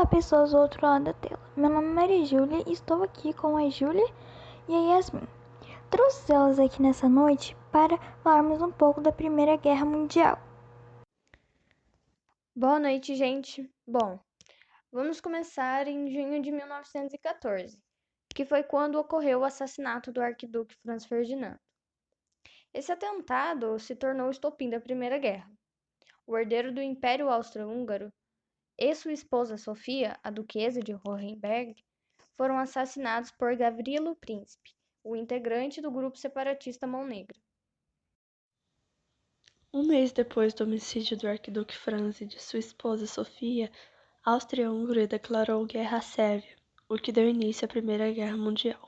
pessoas do outro lado da tela. Meu nome é Maria Júlia e estou aqui com a Júlia e a Yasmin. Trouxe elas aqui nessa noite para falarmos um pouco da Primeira Guerra Mundial. Boa noite, gente. Bom, vamos começar em junho de 1914, que foi quando ocorreu o assassinato do arquiduque Franz Ferdinando. Esse atentado se tornou o estopim da Primeira Guerra. O herdeiro do Império Austro-Húngaro e sua esposa Sofia, a duquesa de Hohenberg, foram assassinados por Gavrilo Princip, o integrante do grupo separatista Mão Negra. Um mês depois do homicídio do arquiduque Franz e de sua esposa Sofia, a Áustria-Hungria declarou guerra à Sérvia, o que deu início à Primeira Guerra Mundial.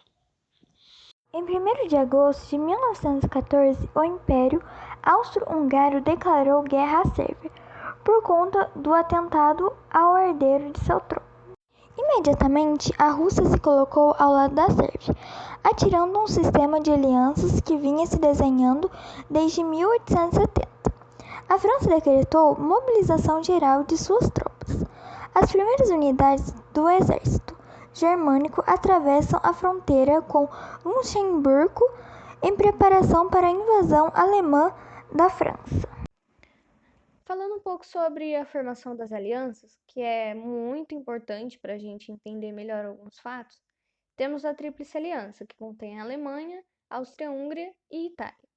Em 1º de agosto de 1914, o Império Austro-Húngaro declarou guerra à Sérvia por conta do atentado ao herdeiro de seu trono. Imediatamente, a Rússia se colocou ao lado da Sérvia, atirando um sistema de alianças que vinha se desenhando desde 1870. A França decretou mobilização geral de suas tropas. As primeiras unidades do exército germânico atravessam a fronteira com Luxemburgo em preparação para a invasão alemã da França. Falando um pouco sobre a formação das alianças, que é muito importante para a gente entender melhor alguns fatos, temos a Tríplice Aliança, que contém a Alemanha, Áustria-Hungria e Itália.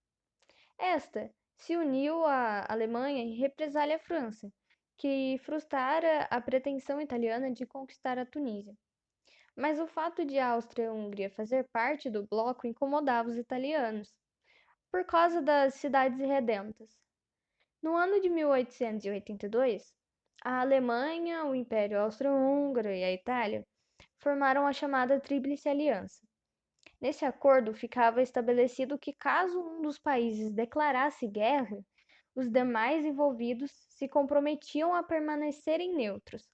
Esta se uniu à Alemanha em represália à França, que frustrara a pretensão italiana de conquistar a Tunísia. Mas o fato de a Áustria-Hungria fazer parte do bloco incomodava os italianos, por causa das cidades redentas. No ano de 1882, a Alemanha, o Império Austro-Húngaro e a Itália formaram a chamada Tríplice Aliança. Nesse acordo ficava estabelecido que, caso um dos países declarasse guerra, os demais envolvidos se comprometiam a permanecerem neutros.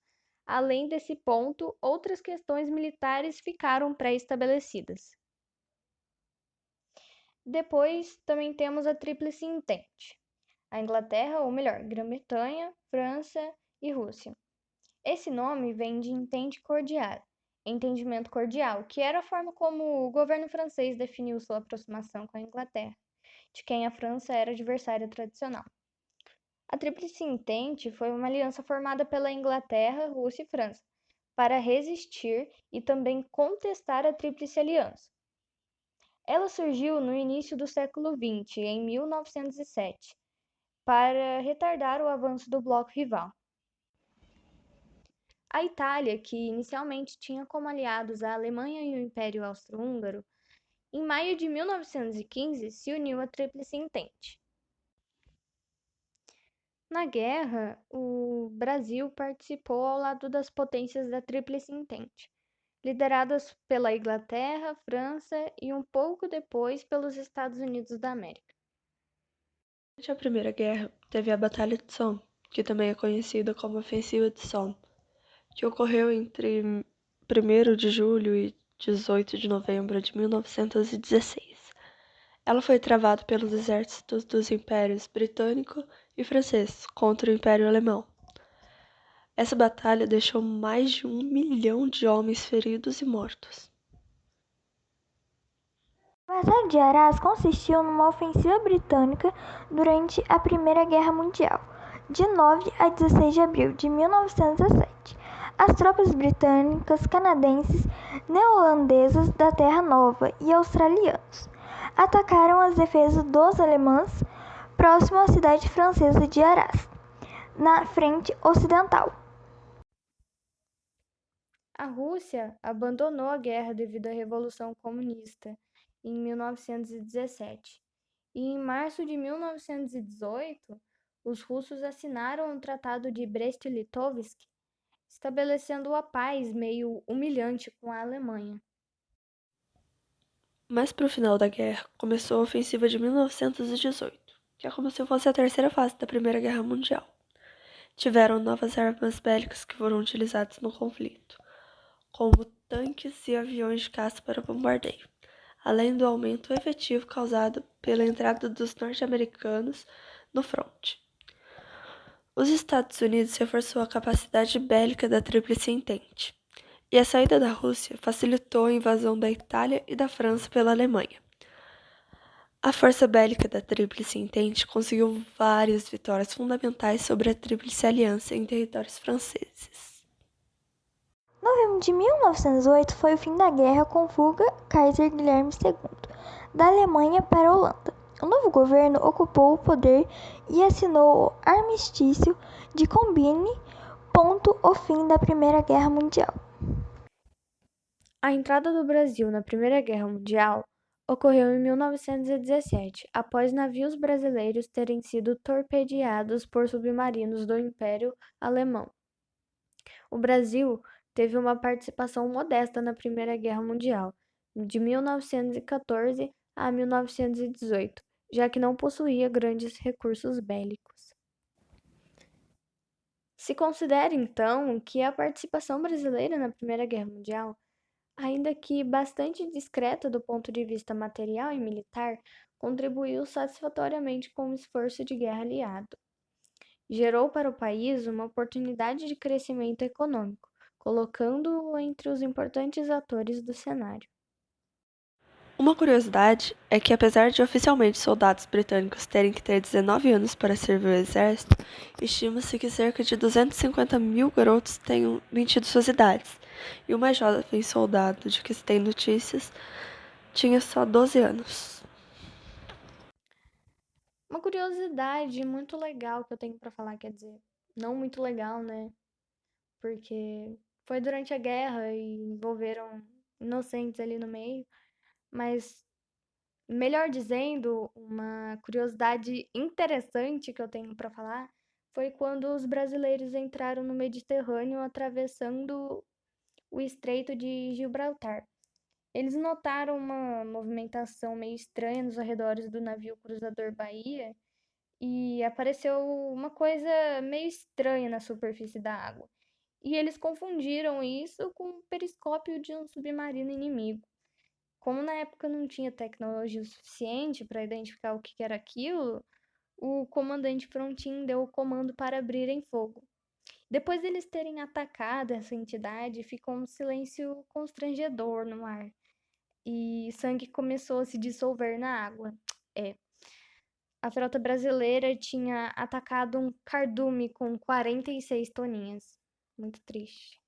Além desse ponto, outras questões militares ficaram pré-estabelecidas. Depois, também temos a Tríplice Entente: a Inglaterra, ou melhor, Grã-Bretanha, França e Rússia. Esse nome vem de entendimento cordial, que era a forma como o governo francês definiu sua aproximação com a Inglaterra, de quem a França era adversária tradicional. A Tríplice Entente foi uma aliança formada pela Inglaterra, Rússia e França, para resistir e também contestar a Tríplice Aliança. Ela surgiu no início do século XX, em 1907, para retardar o avanço do bloco rival. A Itália, que inicialmente tinha como aliados a Alemanha e o Império Austro-Húngaro, em maio de 1915 se uniu à Tríplice Entente. Na guerra, o Brasil participou ao lado das potências da Tríplice Entente, lideradas pela Inglaterra, França e um pouco depois pelos Estados Unidos da América. Durante a Primeira Guerra, teve a Batalha de Somme, que também é conhecida como Ofensiva de Somme, que ocorreu entre 1º de julho e 18 de novembro de 1916. Ela foi travada pelos exércitos dos impérios britânico e francês contra o Império Alemão. Essa batalha deixou mais de 1 milhão de homens feridos e mortos. A Batalha de Arras consistiu numa ofensiva britânica durante a Primeira Guerra Mundial, de 9 a 16 de abril de 1917. As tropas britânicas, canadenses, neerlandesas da Terra Nova e australianos atacaram as defesas dos alemães próximo à cidade francesa de Arras, na frente ocidental. A Rússia abandonou a guerra devido à Revolução Comunista em 1917, e em março de 1918, os russos assinaram o Tratado de Brest-Litovsk, estabelecendo a paz meio humilhante com a Alemanha. Mas para o final da guerra, começou a ofensiva de 1918, que é como se fosse a terceira fase da Primeira Guerra Mundial. Tiveram novas armas bélicas que foram utilizadas no conflito, como tanques e aviões de caça para bombardeio, além do aumento efetivo causado pela entrada dos norte-americanos no fronte. Os Estados Unidos reforçou a capacidade bélica da Tríplice Entente, e a saída da Rússia facilitou a invasão da Itália e da França pela Alemanha. A força bélica da Tríplice Entente conseguiu várias vitórias fundamentais sobre a Tríplice Aliança em territórios franceses. Novembro de 1908 foi o fim da guerra com fuga Kaiser Guilherme II da Alemanha para a Holanda. O novo governo ocupou o poder e assinou o Armistício de Combine, ponto o fim da Primeira Guerra Mundial. A entrada do Brasil na Primeira Guerra Mundial ocorreu em 1917, após navios brasileiros terem sido torpedeados por submarinos do Império Alemão. O Brasil teve uma participação modesta na Primeira Guerra Mundial, de 1914 a 1918, já que não possuía grandes recursos bélicos. Se considera, então, que a participação brasileira na Primeira Guerra Mundial, ainda que bastante discreta do ponto de vista material e militar, contribuiu satisfatoriamente com o esforço de guerra aliado. Gerou para o país uma oportunidade de crescimento econômico, colocando-o entre os importantes atores do cenário. Uma curiosidade é que, apesar de oficialmente soldados britânicos terem que ter 19 anos para servir o exército, estima-se que cerca de 250 mil garotos tenham mentido suas idades, e o mais jovem soldado de que se tem notícias tinha só 12 anos. Uma curiosidade muito legal que eu tenho para falar, quer dizer, não muito legal, né? Porque foi durante a guerra e envolveram inocentes ali no meio, mas melhor dizendo, uma curiosidade interessante que eu tenho para falar foi quando os brasileiros entraram no Mediterrâneo atravessando o Estreito de Gibraltar. Eles notaram uma movimentação meio estranha nos arredores do navio cruzador Bahia e apareceu uma coisa meio estranha na superfície da água. E eles confundiram isso com o periscópio de um submarino inimigo. Como na época não tinha tecnologia o suficiente para identificar o que era aquilo, o comandante Frontin deu o comando para abrirem fogo. Depois deles terem atacado essa entidade, ficou um silêncio constrangedor no ar e sangue começou a se dissolver na água. A frota brasileira tinha atacado um cardume com 46 toninhas. Muito triste.